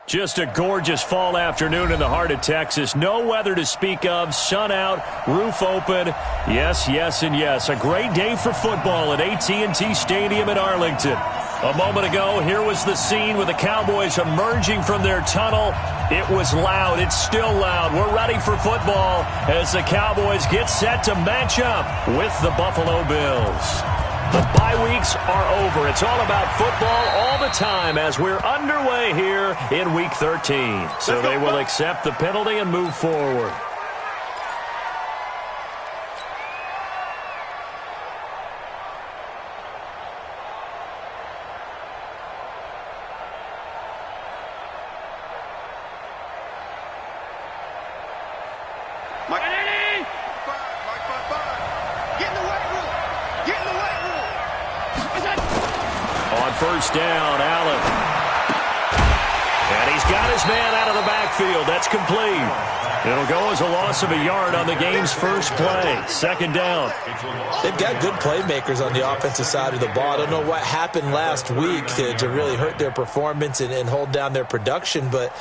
Just a gorgeous fall afternoon in the heart of Texas. No weather to speak of. Sun out, roof open. Yes, yes, and yes. A great day for football at AT&T Stadium in Arlington. A moment ago, here was the scene with the Cowboys emerging from their tunnel. It was loud. It's still loud. We're ready for football as the Cowboys get set to match up with the Buffalo Bills. The bye weeks are over. It's all about football all the time as we're underway here in Week 13. So they will accept the penalty and move forward. First down, Allen. And he's got his man out of the backfield. That's complete. It'll go as a loss of a yard on the game's first play. Second down. They've got good playmakers on the offensive side of the ball. I don't know what happened last week to really hurt their performance and hold down their production, but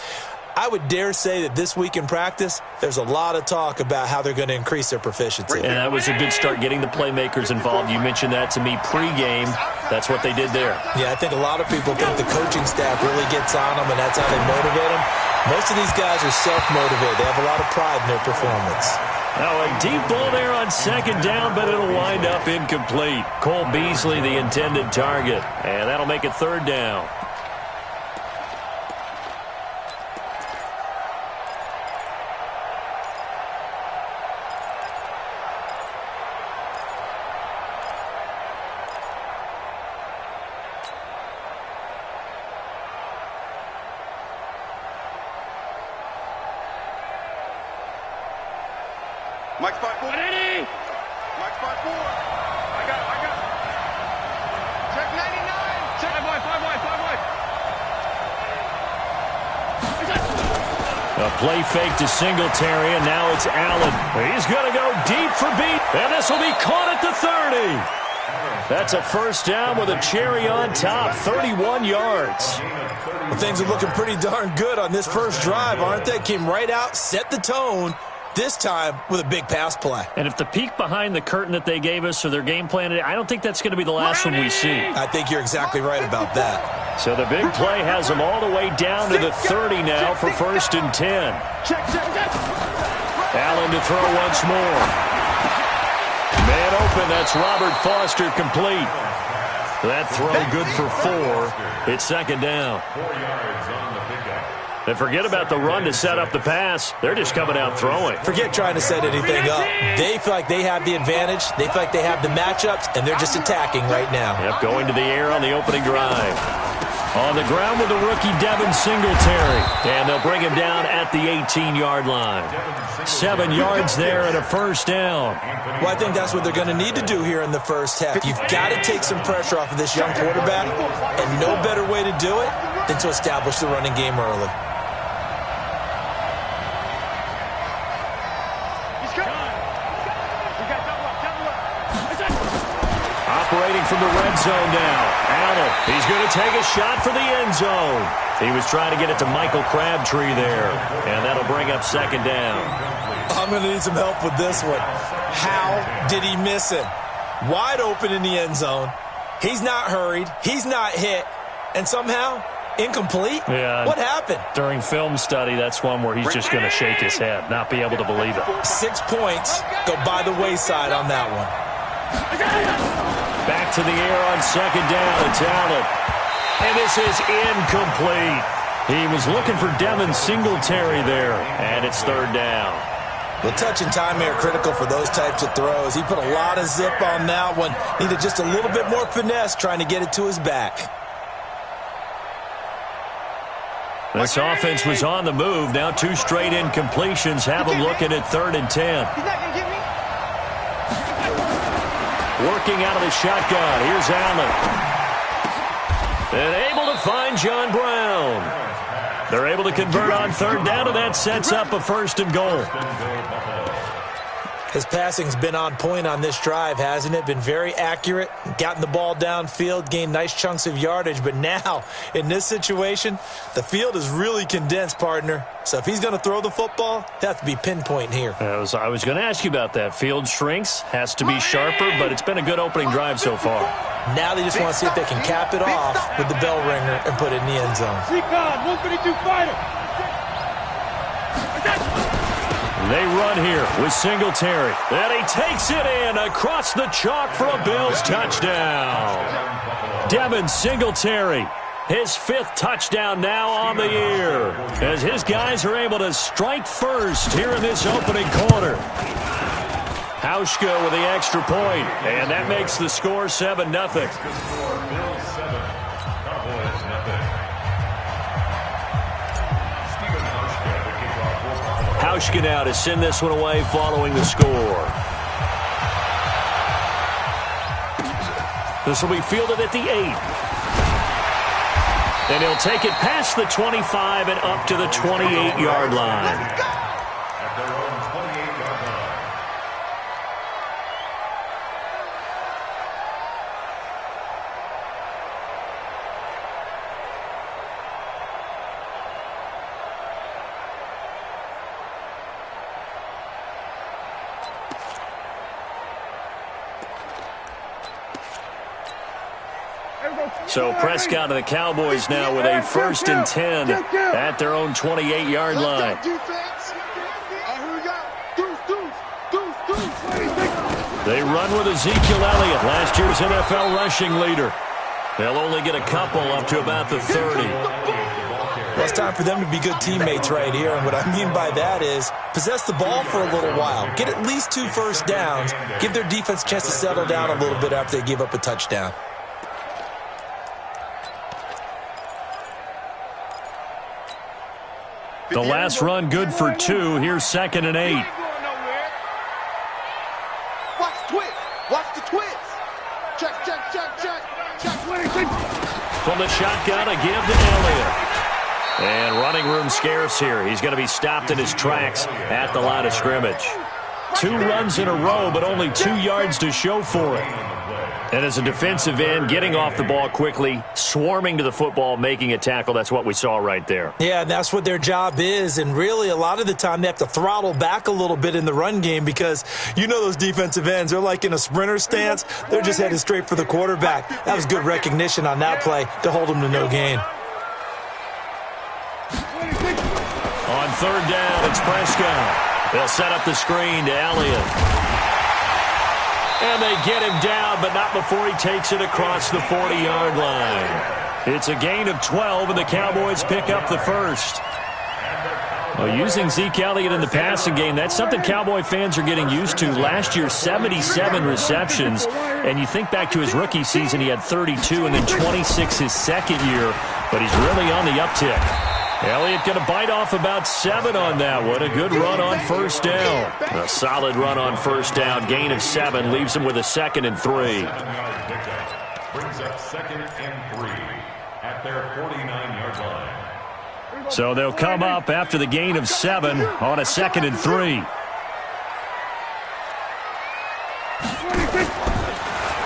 I would dare say that this week in practice, there's a lot of talk about how they're going to increase their proficiency. And that was a good start, getting the playmakers involved. You mentioned that to me pregame. That's what they did there. Yeah, I think a lot of people think the coaching staff really gets on them, and that's how they motivate them. Most of these guys are self-motivated. They have a lot of pride in their performance. Now a deep ball there on second down, but it'll wind up incomplete. Cole Beasley, the intended target, and that'll make it third down. Mike spot 4. Mike spot 4. I got it. Check 99. Check 5. A play fake to Singletary, and now it's Allen. He's going to go deep for beat, and this will be caught at the 30. That's a first down with a cherry on top, 31 yards. Well, things are looking pretty darn good on this first drive, aren't they? Came right out, set the tone. This time with a big pass play. And if the peek behind the curtain that they gave us or their game plan, I don't think that's going to be the last one we see. I think you're exactly right about that. So the big play has them all the way down to the 30 now for first and 10. Allen to throw once more. Man open, that's Robert Foster complete. That throw good for 4. It's second down. 4 yards on the pickup. And forget about the run to set up the pass. They're just coming out throwing. Forget trying to set anything up. They feel like they have the advantage. They feel like they have the matchups, and they're just attacking right now. Yep, going to the air on the opening drive. On the ground with the rookie Devin Singletary. And they'll bring him down at the 18-yard line. 7 yards there and a first down. Well, I think that's what they're going to need to do here in the first half. You've got to take some pressure off of this young quarterback, and no better way to do it than to establish the running game early. Operating from the red zone now. Allen, he's going to take a shot for the end zone. He was trying to get it to Michael Crabtree there, and that'll bring up second down. I'm going to need some help with this one. How did he miss it? Wide open in the end zone. He's not hurried. He's not hit. And somehow, incomplete? Yeah. What happened? During film study, that's one where he's just going to shake his head, not be able to believe it. 6 points go by the wayside on that one. Back to the air on second down. It's Allen. And this is incomplete. He was looking for Devin Singletary there. And it's third down. The touch and time are critical for those types of throws. He put a lot of zip on that one. Needed just a little bit more finesse trying to get it to his back. This offense was on the move. Now 2 straight incompletions have them looking at 3rd and 10. He's not going to get me. Working out of the shotgun. Here's Allen. And able to find John Brown. They're able to convert on 3rd down, and that sets up a 1st and goal. His passing's been on point on this drive, hasn't it? Been very accurate, gotten the ball downfield, gained nice chunks of yardage. But now, in this situation, the field is really condensed, partner. So if he's going to throw the football, he'll have to be pinpoint here. I was going to ask you about that. Field shrinks, has to be sharper, but it's been a good opening drive so far. Now they just want to see if they can cap it off with the bell ringer and put it in the end zone. 132 fighter. They run here with Singletary. And he takes it in across the chalk for a Bills touchdown. Devin Singletary, his 5th touchdown now on the year, as his guys are able to strike first here in this opening quarter. Hauschka with the extra point, and that makes the score 7-0. Hauschka now to send this one away following the score. This will be fielded at the 8. And he'll take it past the 25 and up to the 28-yard line. So Prescott and the Cowboys now with a 1st and 10 at their own 28-yard line. They run with Ezekiel Elliott, last year's NFL rushing leader. They'll only get a couple up to about the 30. Well, it's time for them to be good teammates right here, and what I mean by that is possess the ball for a little while, get at least 2 first downs, give their defense a chance to settle down a little bit after they give up a touchdown. The last run good for 2. Here's 2nd and 8. Watch the twist. Watch the twist. Check. From the shotgun, a give to Elliott. And running room scarce here. He's going to be stopped in his tracks at the line of scrimmage. 2 runs in a row, but only 2 yards to show for it. And as a defensive end, getting off the ball quickly, swarming to the football, making a tackle, that's what we saw right there. Yeah, that's what their job is, and really a lot of the time they have to throttle back a little bit in the run game because you know those defensive ends, they're like in a sprinter stance. They're just headed straight for the quarterback. That was good recognition on that play to hold them to no gain. On 3rd down, it's Prescott. They'll set up the screen to Elliott. And they get him down, but not before he takes it across the 40-yard line. It's a gain of 12, and the Cowboys pick up the 1st. Well, using Zeke Elliott in the passing game, that's something Cowboy fans are getting used to. Last year, 77 receptions. And you think back to his rookie season, he had 32 and then 26 his second year. But he's really on the uptick. Elliott going to bite off about 7 on that one. A good run on 1st down. A solid run on 1st down. Gain of 7 leaves him with a 2nd and 3. Brings up 2nd and 3 at their 49-yard line. So they'll come up after the gain of 7 on a 2nd and 3.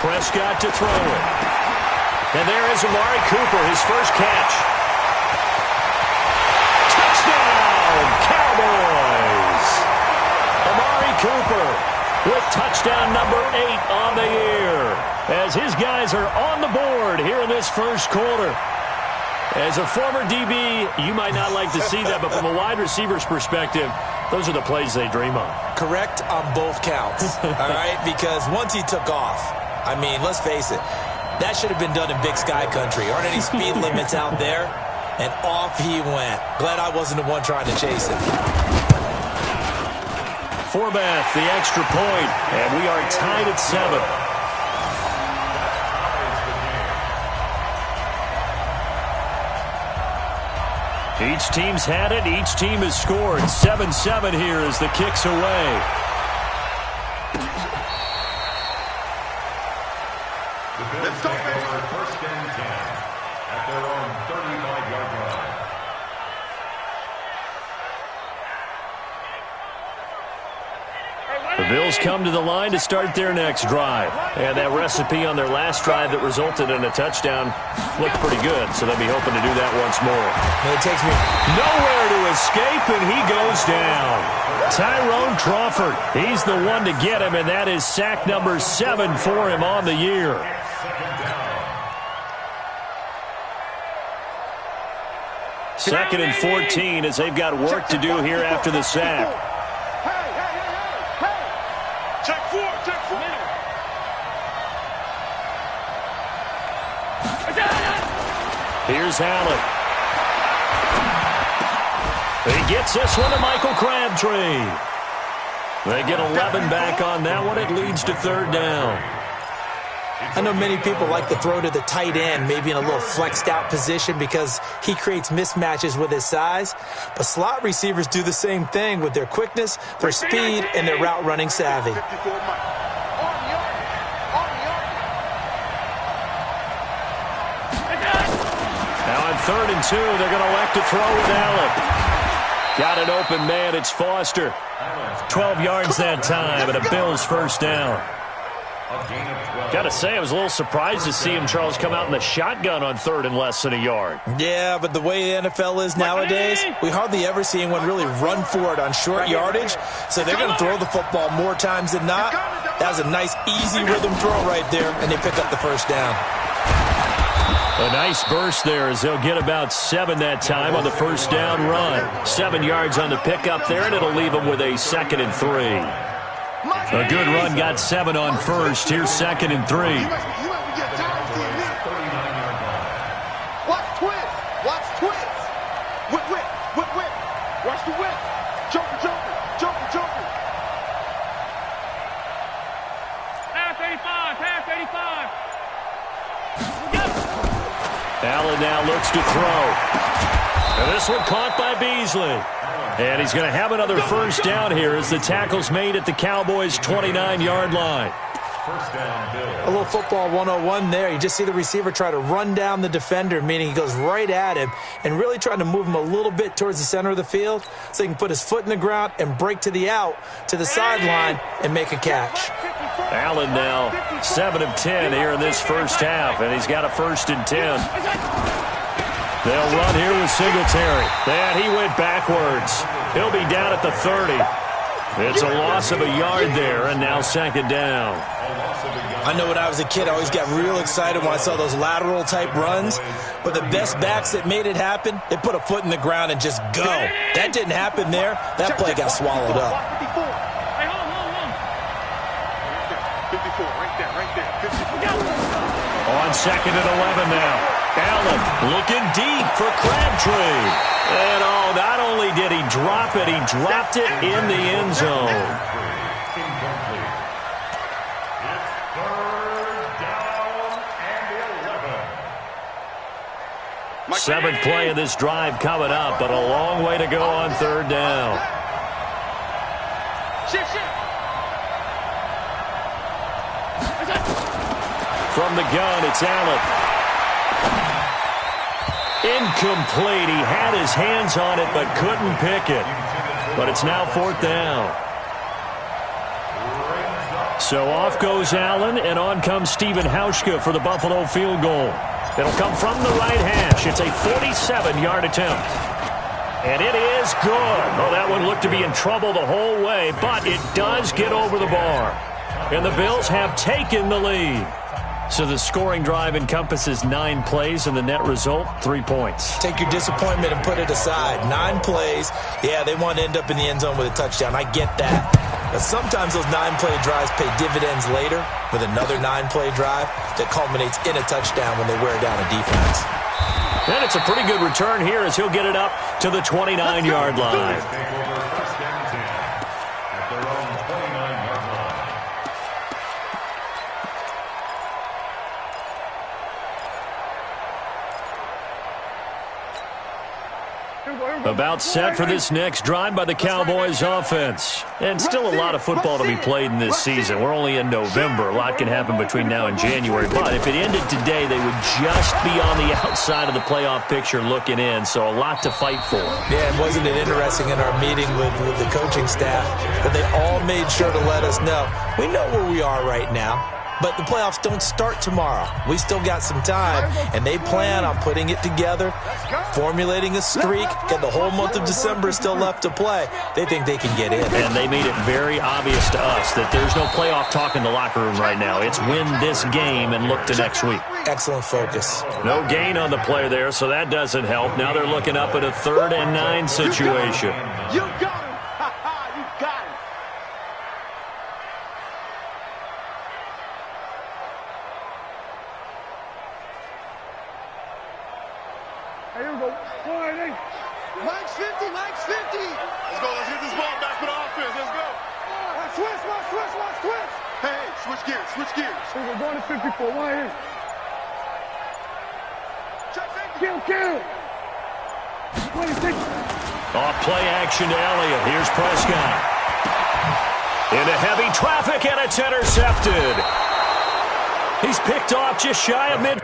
Prescott to throw it. And there is Amari Cooper, his first catch. Cowboys! Amari Cooper with touchdown number 8 on the year as his guys are on the board here in this 1st quarter. As a former DB, you might not like to see that, but from a wide receiver's perspective, those are the plays they dream of. Correct on both counts, all right? Because once he took off, I mean, let's face it, that should have been done in Big Sky Country. Aren't any speed limits out there? And off he went. Glad I wasn't the one trying to chase him. Forbath, the extra point, and we are tied at 7. Each team's had it. Each team has scored. 7-7 here as the kick's away. Let's go, baby. 1st and 10 at their own 35-yard line. Hey, The Bills come to the line to start their next drive. And that recipe on their last drive that resulted in a touchdown looked pretty good, so they'll be hoping to do that once more. It takes me nowhere to escape, and he goes down. Tyrone Crawford, he's the one to get him, and that is sack number 7 for him on the year. Second and 14 as they've got work to do here after the sack. Check 4, check 4. Here's Allen. He gets this one to Michael Crabtree. They get 11 back on that one. It leads to third down. I know many people like to throw to the tight end, maybe in a little flexed out position because he creates mismatches with his size. But slot receivers do the same thing with their quickness, their speed, and their route running savvy. Now on 3rd and 2, they're going to elect to throw with Allen. Got an open man. It's Foster. 12 yards that time, and a Bills first down. Got to say, I was a little surprised to see him, Charles, come out in the shotgun on 3rd and less than a yard. Yeah, but the way the NFL is nowadays, we hardly ever see anyone really run for it on short yardage. So they're going to throw the football more times than not. That was a nice, easy rhythm throw right there, and they pick up the first down. A nice burst there as they'll get about 7 that time on the first down run. 7 yards on the pickup there, and it'll leave them with a 2nd and 3. A good run got 7 on first. Here's 2nd and 3. Watch twist. Watch twist. Whip, whip, whip, whip. Watch the whip. Joker, joker, joker, joker. Pass 85, pass 85. Allen now looks to throw. And this one caught by Beasley. And he's going to have another first down here as the tackle's made at the Cowboys' 29-yard line. A little football 101 there. You just see the receiver try to run down the defender, meaning he goes right at him and really trying to move him a little bit towards the center of the field so he can put his foot in the ground and break to the out, to the sideline, and make a catch. Allen now 7 of 10 here in this first half, and he's got a 1st and 10. They'll run here with Singletary. And he went backwards. He'll be down at the 30. It's a loss of a yard there, and now 2nd down. I know when I was a kid, I always got real excited when I saw those lateral-type runs. But the best backs that made it happen, they put a foot in the ground and just go. That didn't happen there. That play got swallowed up. 54, right there, 54. On 2nd and 11 now. Allen looking deep for Crabtree. And not only did he drop it, he dropped it in the end zone. It's 3rd down and 11. 7th play of this drive coming up, but a long way to go on 3rd down. From the gun, it's Allen. Incomplete. He had his hands on it but couldn't pick it. But it's now 4th down. So off goes Allen, and on comes Stephen Hauschka for the Buffalo field goal. It'll come from the right hash. It's a 47-yard attempt. And it is good. Oh, that one looked to be in trouble the whole way, but it does get over the bar. And the Bills have taken the lead. So the scoring drive encompasses 9 plays, and the net result, 3 points. Take your disappointment and put it aside. 9 plays. Yeah, they want to end up in the end zone with a touchdown. I get that. But sometimes those 9-play drives pay dividends later with another 9-play drive that culminates in a touchdown when they wear down a defense. And it's a pretty good return here as he'll get it up to the 29-yard line. About set for this next drive by the Cowboys offense. And still a lot of football to be played in this season. We're only in November. A lot can happen between now and January. But if it ended today, they would just be on the outside of the playoff picture looking in. So a lot to fight for. Yeah, and wasn't it interesting in our meeting with the coaching staff that they all made sure to let us know, we know where we are right now. But the playoffs don't start tomorrow. We still got some time, and they plan on putting it together, formulating a streak, get the whole month of December still left to play. They think they can get in. And they made it very obvious to us that there's no playoff talk in the locker room right now. It's win this game and look to next week. Excellent focus. No gain on the play there, so that doesn't help. Now they're looking up at a 3rd and 9 situation. You got him. You got him. Here we go. Mike's 50. Mike's 50. Let's go. Let's get this ball back for the offense. Let's go. Watch twist. Hey, switch gears. Switch gears. Here we're going to 54. One here. Check 50. Kill. 26. Off play action to Elliott. Here's Prescott. Into heavy traffic, and it's intercepted. He's picked off just shy of mid.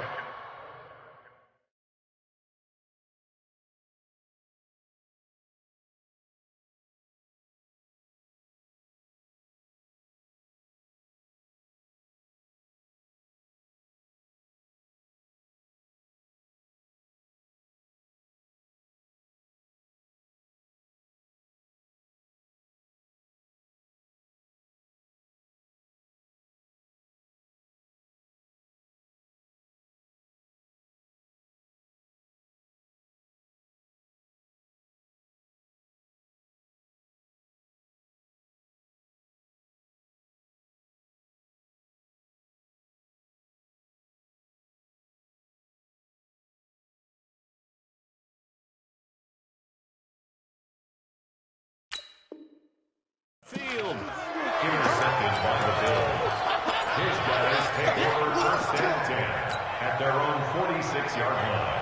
Field. Intercepted by the Bills. His guys take over 1st and 10 at their own 46-yard line.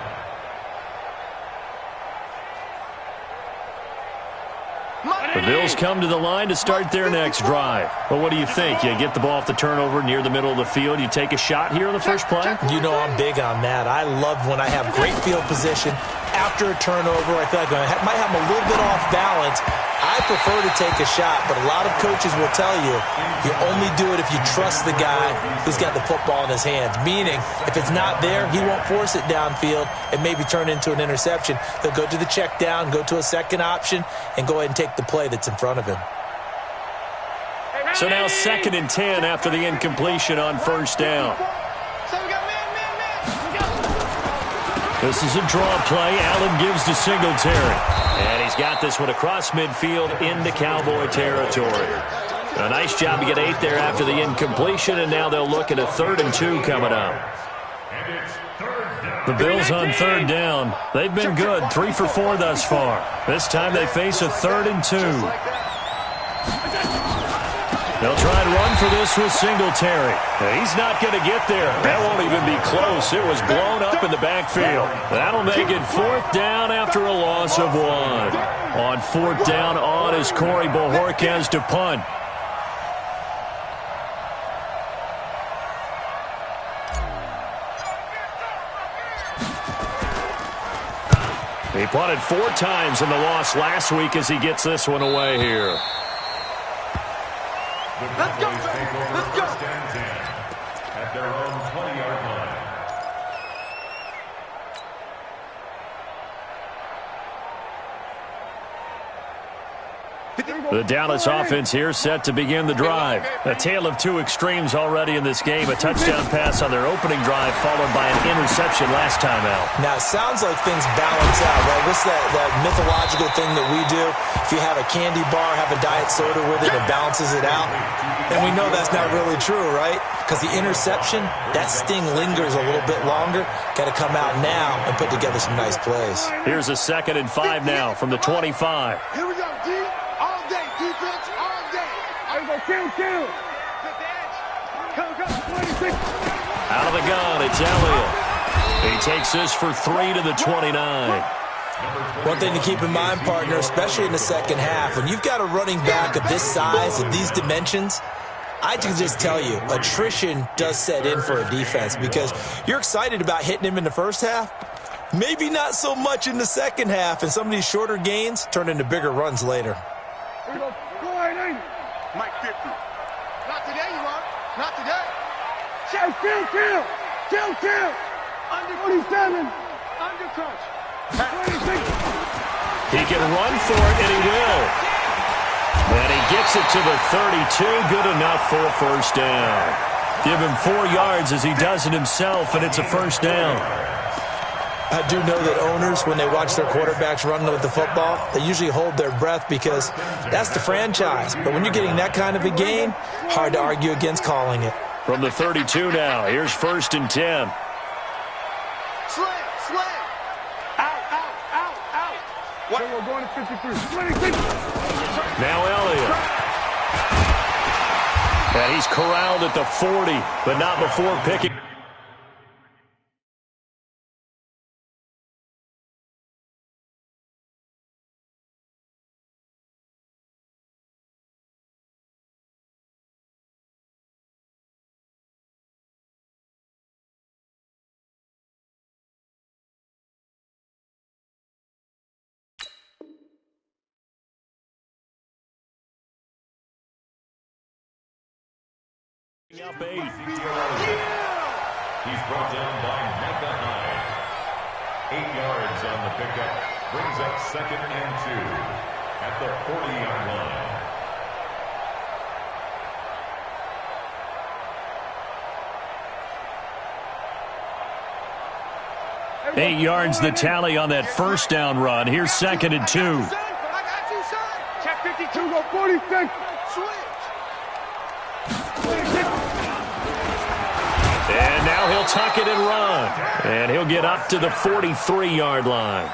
The Bills come to the line to start their next drive. Well, what do you think? You get the ball off the turnover near the middle of the field. You take a shot here in the first play? You know I'm big on that. I love when I have great field position. After a turnover, I feel like I might have a little bit off balance. I prefer to take a shot, but a lot of coaches will tell you only do it if you trust the guy who's got the football in his hands. Meaning, if it's not there, he won't force it downfield and maybe turn into an interception. He'll go to the check down, go to a second option, and go ahead and take the play that's in front of him. So now 2nd and 10 after the incompletion on 1st down. This is a draw play. Allen gives to Singletary. And he's got this one across midfield into Cowboy territory. A nice job to get 8 there after the incompletion, and now they'll look at a 3rd and 2 coming up. The Bills on 3rd down. They've been good, 3 for 4 thus far. This time they face a 3rd and 2. They'll try and run for this with Singletary. He's not going to get there. That won't even be close. It was blown up in the backfield. That'll make it 4th down after a loss of 1. On 4th down, on is Corey Bojorquez to punt. He punted 4 times in the loss last week as he gets this one away here. Let's go, Take over let's go. 1st and 10 at their own 20-yard line. The Dallas offense here set to begin the drive. A tale of 2 extremes already in this game. A touchdown pass on their opening drive followed by an interception last time out. Now, it sounds like things balance out, right? What's that mythological thing that we do? If you have a candy bar, have a diet soda with it, it balances it out. And we know that's not really true, right? Because the interception, that sting lingers a little bit longer. Got to come out now and put together some nice plays. Here's a 2nd and 5 now from the 25. Here we go, D. All day. Defense all day. Here we go. Kill. Come. 26. Out of the gun, it's Elliott. He takes this for 3 to the 29. One thing to keep in mind, partner, especially in the second half, when you've got a running back of this size, of these dimensions, I can just tell you, attrition does set in for a defense because you're excited about hitting him in the first half, maybe not so much in the second half, and some of these shorter gains turn into bigger runs later. Here we go. Go ahead, Aiden. Mike 50. Not today, you are. Not today. Hey, kill. Under 47. Undercrunch. 26. He can run for it, and he will. And he gets it to the 32. Good enough for a first down. Give him 4 yards as he does it himself, and it's a first down. I do know that owners, when they watch their quarterbacks run with the football, they usually hold their breath because that's the franchise. But when you're getting that kind of a gain, hard to argue against calling it. From the 32 now, here's 1st and 10. Slam. Out. What? We're going to 53. 26. Now Elliott. And he's corralled at the 40, but not before picking. Up 8. He's brought down by Micah Hyde. 8 yards on the pickup. Brings up 2nd and 2 at the 40-yard line. 8 yards the tally on that first down run. Here's 2nd and 2. I got you, son. Check 52. Go 46. Switch. 26. And now he'll tuck it and run. And he'll get up to the 43-yard line.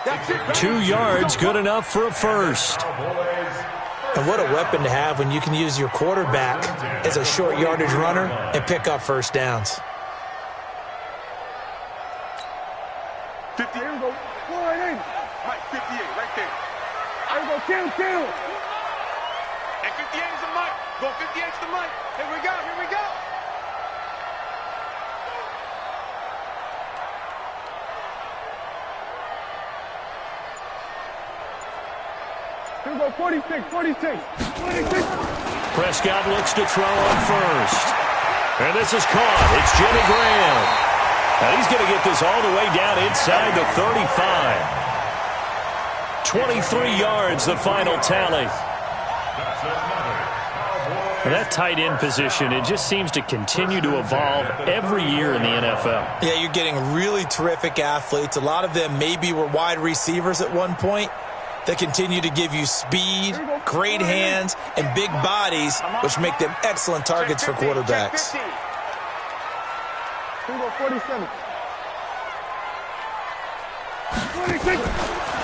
2 yards, good enough for a first. And what a weapon to have when you can use your quarterback as a short yardage runner and pick up first downs. 50. Here we go. Go ahead, Aiden. Mike 58, right there. Here we go. Kill. And 58 is the Mike. Go 58 is the Mike. Here we go. Here we go. 46. Prescott looks to throw on first. And this is caught. It's Jimmy Graham. And he's going to get this all the way down inside the 35. 23 yards, the final tally. That tight end position, it just seems to continue to evolve every year in the NFL. Yeah, you're getting really terrific athletes. A lot of them maybe were wide receivers at one point that continue to give you speed, great hands, and big bodies, which make them excellent targets for quarterbacks. Here we go. 47. 26.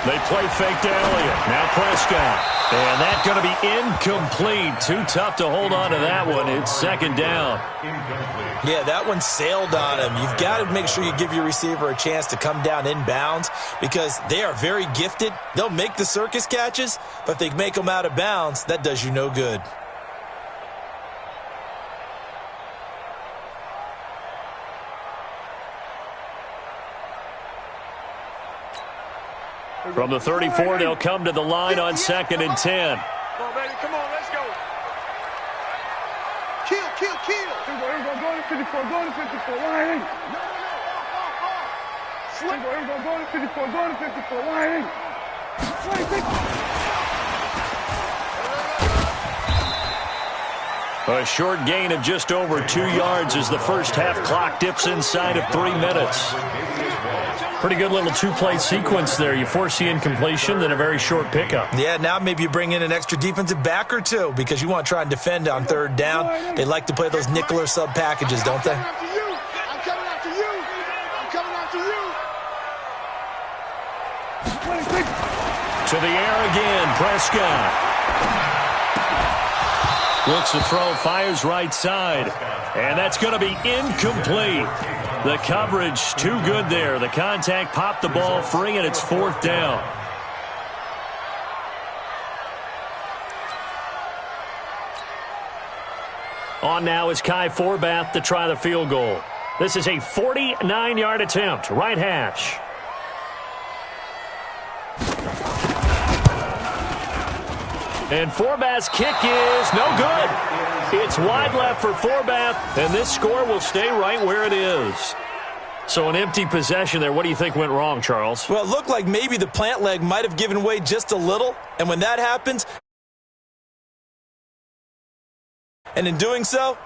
They play fake to Elliott. Now Prescott. And that's going to be incomplete. Too tough to hold on to that one. It's 2nd down. Yeah, that one sailed on him. You've got to make sure you give your receiver a chance to come down inbounds because they are very gifted. They'll make the circus catches, but if they make them out of bounds, that does you no good. From the 34, they'll come to the line on 2nd and 10. Come on, baby. Come on, let's go. Kill. Here we go. Go to 54. Line 8. No. Here we go. Go to 54. Line 8. 26. A short gain of just over 2 yards as the first half clock dips inside of 3 minutes. Pretty good little two-play sequence there. You force the incompletion, then a very short pickup. Yeah, now maybe you bring in an extra defensive back or two because you want to try and defend on 3rd down. They like to play those nickel or sub packages, don't they? I'm coming after you. To the air again, Prescott. Looks to throw, fires right side. And that's going to be incomplete. The coverage too good there. The contact popped the ball free, and it's 4th down. On now is Kai Forbath to try the field goal. This is a 49-yard attempt, right hash. And Forbath's kick is no good. It's wide left for Forbath, and this score will stay right where it is. So an empty possession there. What do you think went wrong, Charles? Well, it looked like maybe the plant leg might have given way just a little, and when that happens, and in doing so,